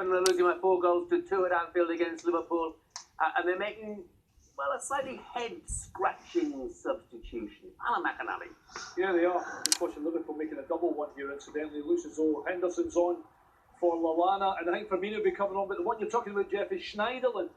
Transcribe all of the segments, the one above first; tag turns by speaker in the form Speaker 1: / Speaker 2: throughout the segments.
Speaker 1: Everton are losing by 4 goals to 2 at Anfield against Liverpool. And they're making, well, a slightly head-scratching substitution. Alan McInally.
Speaker 2: Yeah, they are. Just watching Liverpool making a double one here, incidentally. It looks as though Henderson's on for Lallana, and I think Firmino will be coming on. But the one you're talking about, Jeff, is Schneiderlin,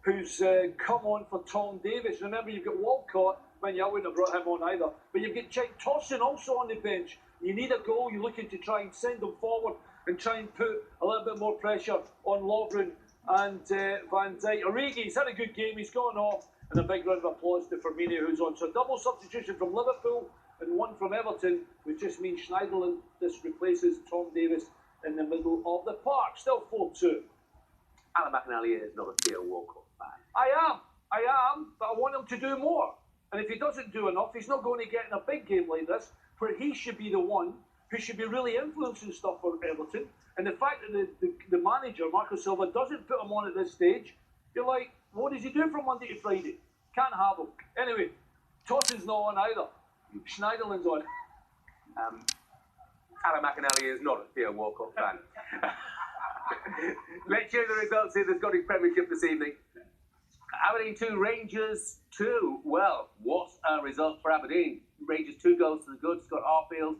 Speaker 2: who's come on for Tom Davis. Remember, you've got Walcott. Man, I wouldn't have brought him on either. But you've got Jack Tossin also on the bench. You need a goal. You're looking to try and send them forward and try and put a little bit more pressure on Lovren and Van Dijk. Origi's had a good game. He's gone off. And a big round of applause to Firmino, who's on. So double substitution from Liverpool and one from Everton, which just means Schneiderlin just replaces Tom Davis in the middle of the park. Still 4-2.
Speaker 1: Alan McInally is not a Theo Walcott fan.
Speaker 2: I am, but I want him to do more. And if he doesn't do enough, he's not going to get in a big game like this, where he should be the one who should be really influencing stuff for Everton. And the fact that the manager, Marco Silva, doesn't put him on at this stage, you're like, what does he do from Monday to Friday? Can't have him. Anyway, Tossin's not on either. Schneiderlin's on.
Speaker 1: Alan McInally is not a Theo Walcott fan. Let's hear the results in the Scottish Premiership this evening. Aberdeen 2, Rangers 2. Well, what a result for Aberdeen. Rangers 2 goals to the good. Scott Arfield.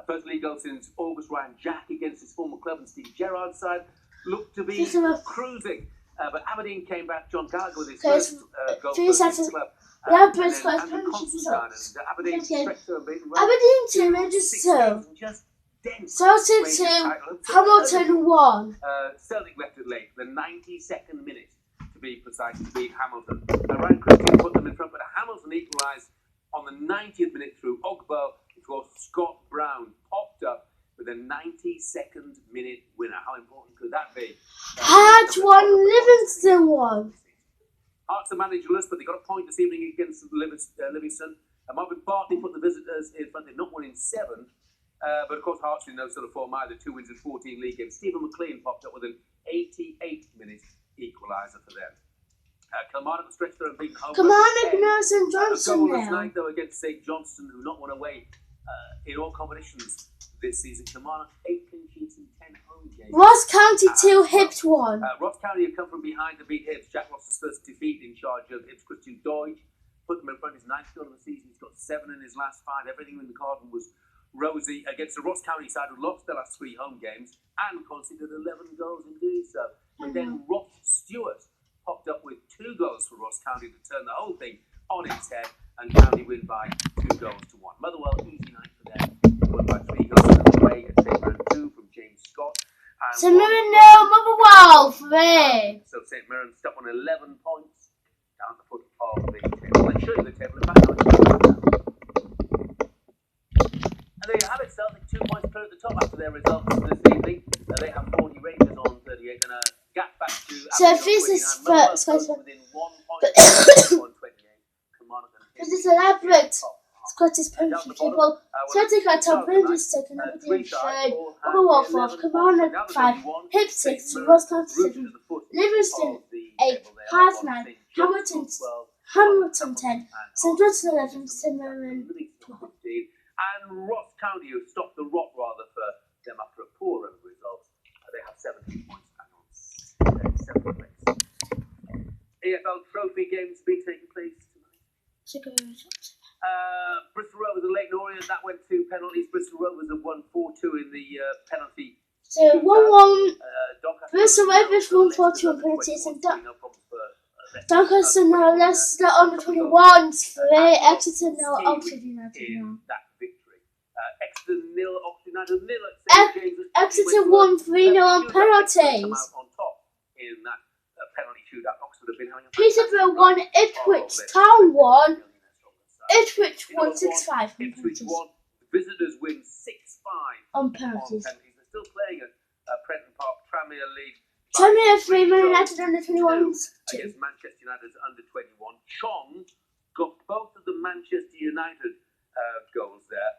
Speaker 1: First league goal since August. Ryan Jack against his former club, and Steve Gerrard's side looked to be cruising. But Aberdeen came back. John Gallagher with his first goal for his club.
Speaker 3: Aberdeen 2, Rangers 2. Celtic 2, Hamilton 1.
Speaker 1: Celtic left it late, the 92nd minute to be precise, to beat Hamilton. Ryan Christie put them in front, but Hamilton equalised on the 90th minute through Ogbo, before Scott Brown popped up with a 92nd minute winner. How important could that be?
Speaker 3: Hearts 1, Livingston 1.
Speaker 1: Hearts are managerless, but they got a point this evening against Livingston. Marvin Bartley put the visitors in front. They've not won in 7. But of course, Hearts are in no sort of form either. 2 wins in 14 league games. Stephen McLean popped up with an 88th-minute equaliser for them. Kilmarnock stretched their unbeaten home.
Speaker 3: Kilmarnock, Nelson Johnson
Speaker 1: goal
Speaker 3: now.
Speaker 1: last night, though, against St Johnstone, who not won away in all competitions this season. Kilmarnock 8 clean sheets in 10 home games.
Speaker 3: Ross County 2, Hibs 1.
Speaker 1: Ross County have come from behind to beat Hibs. Jack Ross's first defeat in charge of Hibs. Christian Doig put them in front. His 9th goal of the season. He's got 7 in his last 5. Everything in the garden was rosy against the Ross County side, who lost their last 3 home games and conceded 11 goals in doing so. And then Ross Stewart popped up with 2 goals for Ross County to turn the whole thing on its head, and County win by 2 goals to 1. Motherwell, easy night for them. Won by 3 goals away at St Mirren 2 from James Scott.
Speaker 3: St Mirren 0, Motherwell 3.
Speaker 1: So St Mirren stuck on 11 points down at the foot of the table. Let's show you the table. In fact, and there you have it, Celtic 2 points clear at the top after their results this evening. They have 40, Rangers on 38, and a gap back to
Speaker 3: So if this is first,
Speaker 1: within 1 point on 28.
Speaker 3: This is elaborate Scottish Premiership table. Celtic are top, Rangers 2nd, Aberdeen 3rd, Motherwell 4th, Kilmarnock 5, Hibs 6, Ross County 7, Livingston 8, Hearts 9, Hamilton 10, St Johnstone 11, St Mirren 12.
Speaker 1: And Ross County, who stopped the rot rather for them after a poor run of results, they have 17 points and on 7th place. EFL Trophy games being taking place tonight. Bristol Rovers and Leyton Orient, that went to penalties. Bristol Rovers have won 4-2 in the penalty.
Speaker 3: So 1-1. Bristol Rovers won 4-2 on penalties, and Doncaster now Leicester under 21s 3, Exeter now Oxford United now.
Speaker 1: Exeter 0, Oxford United 0 at St James's.
Speaker 3: Exeter won 3-0 on penalties.
Speaker 1: On top in that penalty shootout. Oxford have been having a
Speaker 3: Peterborough won, Ipswich Town won, Ipswich won 6-5 on
Speaker 1: Ipswich
Speaker 3: penalties.
Speaker 1: won. Visitors win 6-5
Speaker 3: On penalties.
Speaker 1: They're still playing at Prenton Park Premier League.
Speaker 3: Tranmere 3, Man United under 21s 2.
Speaker 1: Against Manchester United's under 21. Chong got both of the Manchester United goals there.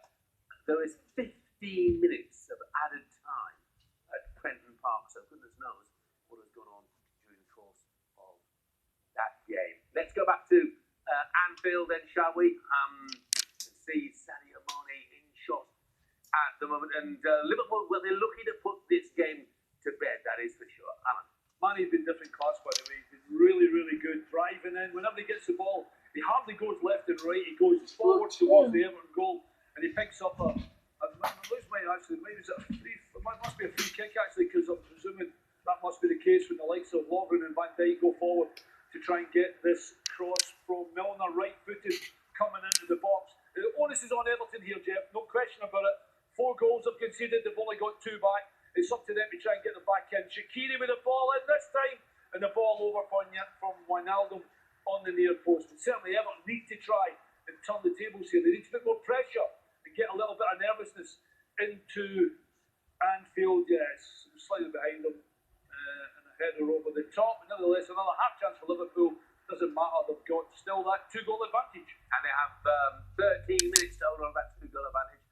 Speaker 1: There is 15 minutes of added time at Prenton Park, so goodness knows what has gone on during the course of that game. Let's go back to Anfield then, shall we? See Sadio Mane in shot at the moment, and Liverpool, well, they're looking to put this game to bed, that is for sure.
Speaker 2: Manny's been different class, by the way. He's been really, really good driving in. Whenever he gets the ball, he hardly goes left and right. He goes forward towards the Everton goal, and he picks up a. Maybe it's a free. It must be a free kick actually, because I'm presuming that must be the case when the likes of Lovren and Van Dijk go forward to try and get this cross from Milner, right-footed, coming into the box. The onus is on Everton here, Jeff. No question about it. 4 goals they've conceded. They've only got 2 back. It's up to them to try and get the back in. Shaqiri with the ball in this time, and the ball over from Wijnaldum on the near post. And certainly Everton need to try and turn the tables here. They need to put more pressure and get a little bit of nervousness into Anfield. Yes, slightly behind them, and a header over the top. But nevertheless, another half chance for Liverpool. Doesn't matter. They've got still that 2-goal advantage,
Speaker 1: and they have 13 minutes to hold on that 2-goal advantage.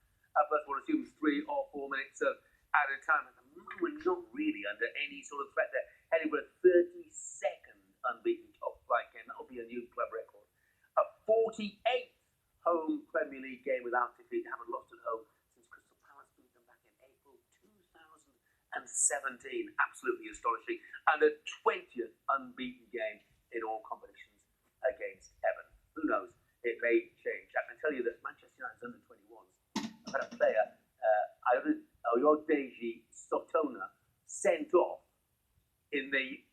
Speaker 1: First one assumes 3 or 4 minutes at a time. At the moment, we're not really under any sort of threat there. Heading for a 32nd unbeaten top flight game. That'll be a new club record. A 48th home Premier League game without defeat. They haven't lost at home since Crystal Palace beat them back in April 2017. Absolutely astonishing. And a 20th unbeaten game in all competitions against Everton. Who knows? It may change. I can tell you that Manchester United's under 21s. I've had a player, Ayodeji Sotona, sent off in the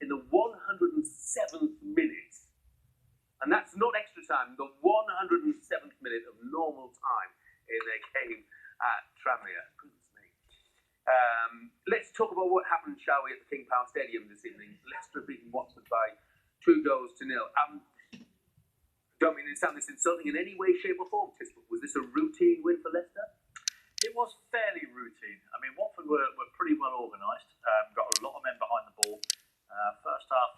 Speaker 1: 107th minute, and that's not extra time. The 107th minute of normal time in their game at Tranmere. Goodness me. Let's talk about what happened, shall we, at the King Power Stadium this evening. Leicester beating Watford by 2-0. Don't mean to sound this insulting in any way, shape or form, Tis, but was this a routine win for Leicester?
Speaker 4: It was fairly routine. I mean, Watford were pretty well organised, got a lot of men behind the ball. First half,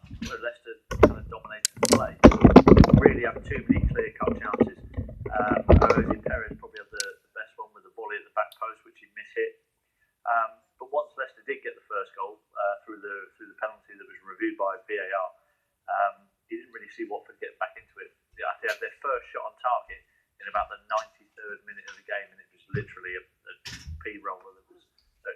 Speaker 4: Leicester kind of dominated the play. Really have too many clear-cut chances. Jose Perez probably had the best one with the volley at the back post, which he mishit. But once Leicester did get the first goal through the penalty that was reviewed by VAR, he didn't really see Watford get back into it. They had their first shot on target in about the 93rd minute of the game, and it was literally a P-roller that was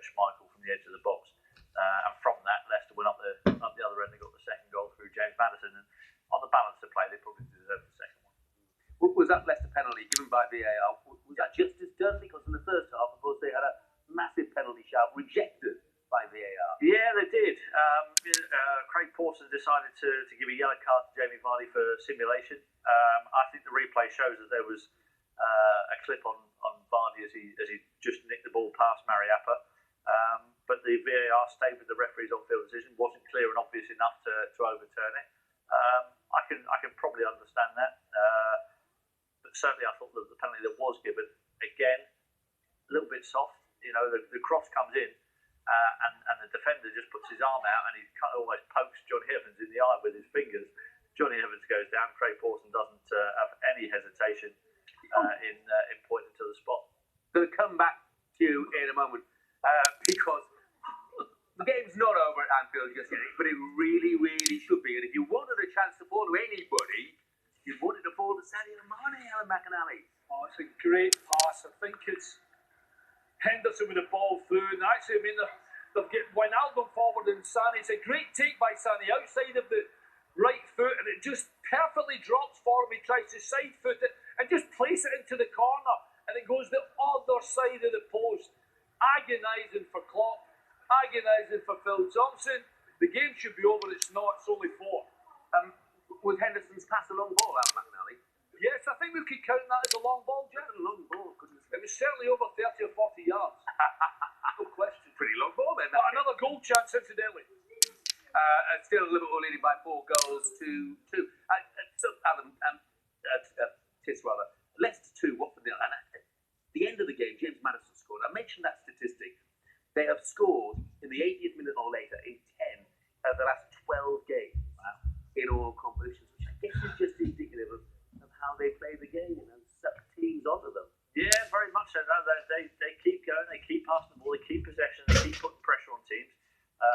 Speaker 4: Schmeichel from the edge of the box. And from that, Leicester went up the other end and got the second goal through James Maddison. And on the balance of play, they probably deserved the second one.
Speaker 1: Was that Leicester penalty given by VAR? Was that just as done? Because in the first half, of course, they had a massive penalty shout rejected by VAR.
Speaker 4: Yeah, they did. Craig Pawson decided to give a yellow card to Jamie Vardy for simulation. I think the replay shows that there was a clip on Vardy as he just nicked the ball past Mariappa. But the VAR stayed with the referee's on-field decision. Wasn't clear and obvious enough to overturn it. I can probably understand that. But certainly I thought that the penalty that was given, again, a little bit soft. You know, the cross comes in. And the defender just puts his arm out and he almost pokes Johnny Evans in the eye with his fingers. Johnny Evans goes down. Craig Pawson doesn't have any hesitation in pointing to the spot.
Speaker 1: Going to come back to you in a moment because the game's not over at Anfield just yet, but it really, really should be. And if you wanted a chance to fall to anybody, you wanted to fall to Sadio Mane, Alan McInally.
Speaker 2: Oh, it's a great pass. I think it's Henderson with the ball through, and actually, I mean, they've got Wijnaldum forward and Sané. It's a great take by Sané outside of the right foot, and it just perfectly drops for him. He tries to side foot it and just place it into the corner, and it goes the other side of the post. Agonising for Klopp, agonising for Phil Thompson. The game should be over. It's not. It's only 4.
Speaker 1: Was Henderson's pass a long ball, Alan McInally?
Speaker 2: Yes, I think we could count that as a long ball, Jeff.
Speaker 1: A long ball, goodness.
Speaker 2: It was certainly over 30 or 40 yards. No question.
Speaker 1: Pretty long ball then.
Speaker 2: But another goal chance, incidentally.
Speaker 1: Still Liverpool leading by 4 goals to 2. So, Alan, Tis rather, Leicester 2, Watford 0. And at the end of the game, James Maddison scored. I mentioned that statistic. They have scored in the 80th minute or later in 10 of the last 12 games in all competitions, which I guess is just indicative of how they play the game and suck teams onto them.
Speaker 4: Yeah, very much so. They keep going, they keep passing the ball, they keep possession, they keep putting pressure on teams.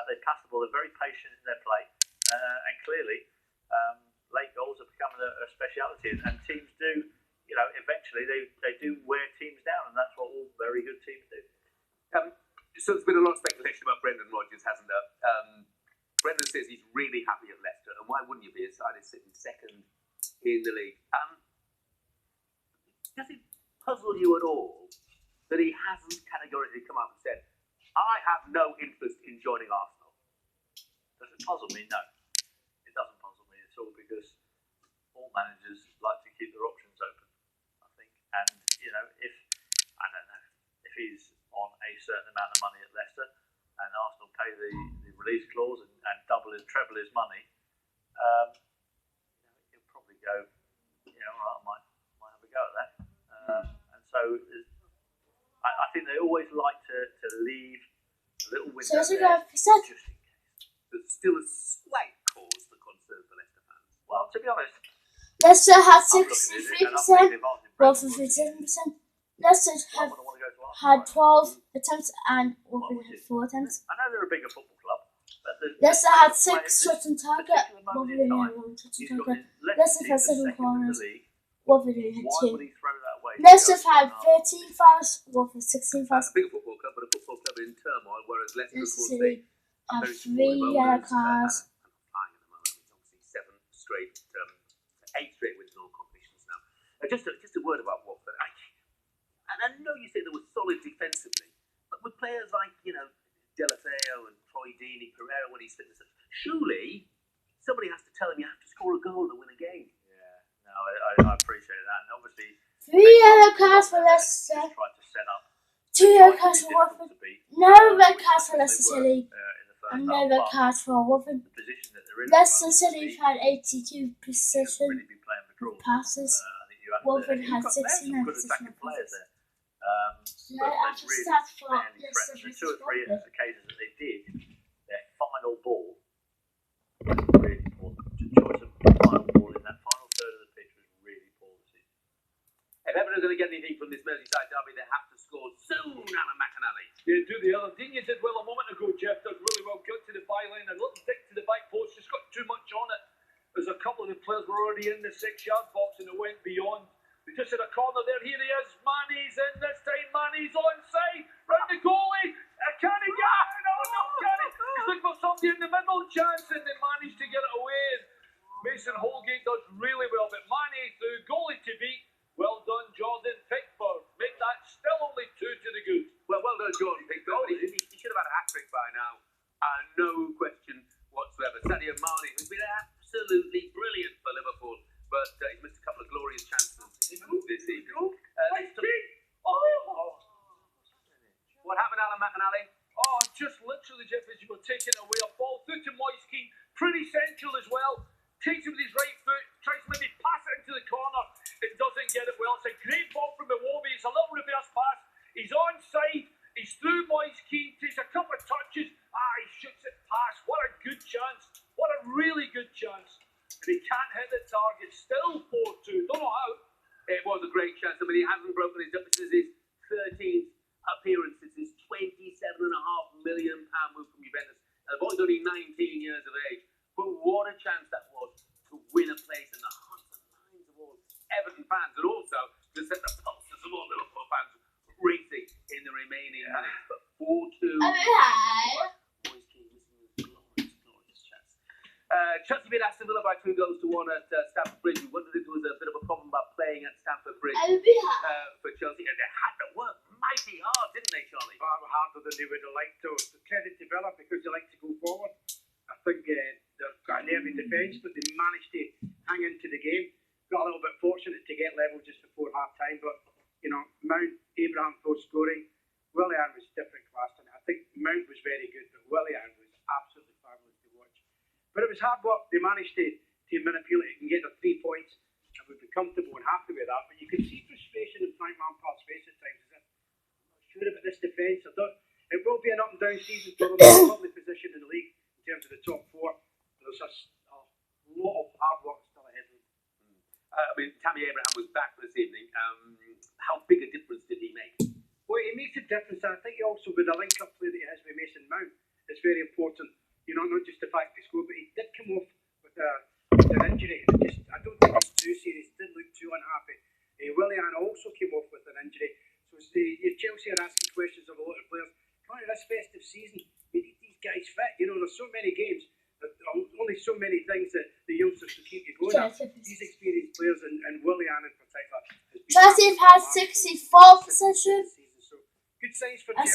Speaker 4: They pass the ball, they're very patient in their play. And clearly, late goals are becoming a speciality. And teams do, you know, eventually they do wear teams down, and that's what all very good teams do.
Speaker 1: So there's been a lot of speculation about Brendan Rodgers, hasn't there? Brendan this side is sitting second in the league. Does it puzzle you at all that he hasn't categorically come out and said, I have no interest in joining Arsenal?
Speaker 4: Does it puzzle me? No. It doesn't puzzle me at all, because all managers like to keep their options open, I think. And, you know, if he's on a certain amount of money at Leicester and Arsenal pay the release clause and treble his money, he'll probably go, all right, I might have a go at that. And so I think they always like to leave a little window there, just in case.
Speaker 1: There's still a slight cause for concern for Leicester fans.
Speaker 4: Well, to be honest,
Speaker 3: Leicester had 63%, Watford 57%. Leicester had 12 attempts and Watford had 4 attempts.
Speaker 4: I know they're a bigger football club, but
Speaker 3: Leicester had 6 shots on target, Watford only had 1 shot on target. Leicester had 7 corners, Watford only had 2. Leicester had 13 fouls, Watford 16 fouls.
Speaker 1: A bigger football club, but a football club in turmoil, whereas Leicester, of course,
Speaker 3: City had 3 yellow cards.
Speaker 1: Obviously 8 straight wins in all competitions now. Just a word about Watford. I know you say they were solid defensively, but with players like, Deulofeu and Troy Deeney, Pereira when he's fit, surely somebody has to tell him you have to score a goal to win a game.
Speaker 4: Yeah, no, I appreciate that. And obviously,
Speaker 3: 3 yellow cards for Leicester,
Speaker 4: tried to set up
Speaker 3: 2 yellow cards for Watford, no red cards for Leicester City, and no red cards for Watford. Leicester City had 82 possession passes, Watford had 69 possession passes.
Speaker 4: But the 2 or 3 occasions that they did, their final ball was really poor. The choice of the final ball in that final third of the pitch was really poor this season.
Speaker 1: If Everton are going to get anything from this Merseyside derby, they have to score soon, Alan McInally.
Speaker 2: Yeah, do the other thing you did well a moment ago, Jeff. Does really well. Got to the byline, a little dick to the back post, just got too much on it. There's a couple of the players were already in the 6-yard box and it went beyond. We just had a corner there. Here he is. Manny's in this time. Manny's onside. Round the goalie. Can he get? No, can he? He's looking for somebody in the middle. Chance, and they managed to get it away. Mason Holgate does really well, but Manny through. Goalie to beat. Well done, Jordan Pickford. Make that still only 2 to the good.
Speaker 1: Well done, Jordan Pickford. He should have had a hat-trick by now. No question whatsoever. Sadio Mane, who's been absolutely brilliant for Liverpool, but he's missed a couple of glorious chances this evening. What happened, Alan McInally?
Speaker 2: Oh, just literally, Jeff, as you were taking away a ball through to Moise Kean, pretty central as well. Takes it with his right foot, tries to maybe pass it into the corner. It doesn't get it well. It's a great ball from Iwobi. It's a little reverse pass. He's onside. He's through Moise Kean. Takes a couple of touches. He shoots it past. What a good chance. What a really good chance. And he can't hit the target. Still 4-2. Don't know how.
Speaker 1: It was a great chance. I mean, he hasn't broken his up. This is his 13th appearance. It's his £27.5 million move from Juventus. And the boy's only 19 years of age. But what a chance that was to win a place in the hearts and minds of all Everton fans, and also to set the pulses of all Liverpool fans racing in the remaining minutes. But 4-2. Moise Kean missing a glorious chance. Chelsea beat Aston Villa by 2 goals to 1 at Stamford Bridge. We wondered if there was a bit of a problem about playing at Stamford Bridge for Chelsea. And they had to work mighty hard, didn't they, Charlie?
Speaker 5: Far harder than they would have liked to. The credit to Villa because they like to go forward. I think they've got a nervy defence, but they managed to hang into the game. Got a little bit fortunate to get level just before half-time, but, Mount, Abraham both scoring. Willian was different class, and I think Mount was very good, but Willian was absolutely fabulous to watch. But it was hard work. They managed to manipulate it and get their 3 points, and would be comfortable and happy with that. But you could see frustration in Frank Lampard's face at times. I'm not sure about this defence. It will be an up-and-down season for them. They're probably positioned in the league in terms of the top 4. There's a lot of hard work still ahead of them.
Speaker 1: Tammy Abraham was back this evening. How big a difference did he make?
Speaker 5: Well, it makes a difference, and I think also with the link-up play that he has with Mason Mount, it's very important. Not just the fact he scored, but he did come off with an injury. I don't think it's too serious. Didn't look too unhappy. Willian also came off with an injury. So Chelsea are asking questions of a lot of players. Come on, this festive season, we need these guys fit. There's so many games, there's only so many things that the youngsters can keep
Speaker 3: Chelsea have had 64 possession.